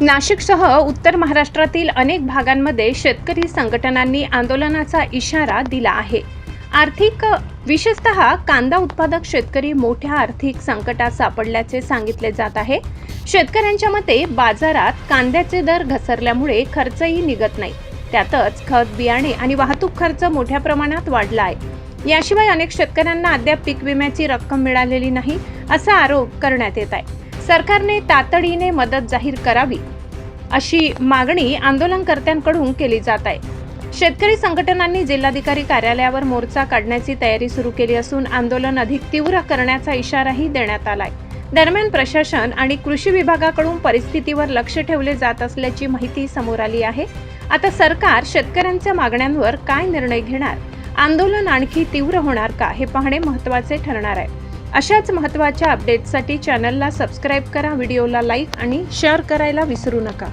नाशिकसह उत्तर महाराष्ट्रातील अनेक भागांमध्ये शेतकरी संघटनांनी आंदोलनाचा इशारा दिला आहे। विशेषतः कांदा उत्पादक शेतकरी मोठ्या आर्थिक संकटात सापडल्याचे सांगितले जात आहे। शेतकऱ्यांच्या मते बाजारात कांद्याचे दर घसरल्यामुळे खर्चही निघत नाही, त्यातच खत, बियाणे आणि वाहतूक खर्च मोठ्या प्रमाणात वाढला आहे। याशिवाय अनेक शेतकऱ्यांना अद्याप पीक विम्याची रक्कम मिळालेली नाही असा आरोप करण्यात येत आहे। सरकारने तातडीने मदत जाहीर करावी अशी मागणी आंदोलनकर्त्यांकडून केली जात आहे। शेतकरी संघटनांनी जिल्हाधिकारी कार्यालयावर मोर्चा काढण्याची तयारी सुरू केली असून आंदोलन अधिक तीव्र करण्याचा इशाराही देण्यात आलाय। दरम्यान प्रशासन आणि कृषी विभागाकडून परिस्थितीवर लक्ष ठेवले जात असल्याची माहिती समोर आली आहे। आता सरकार शेतकऱ्यांच्या मागण्यांवर काय निर्णय घेणार, आंदोलन आणखी तीव्र होणार का हे पाहणे महत्त्वाचे ठरणार आहे। अशाच महत्त्वाच्या अपडेट्ससाठी चॅनलला सबस्क्राईब करा, व्हिडिओला लाईक आणि शेअर करायला विसरू नका।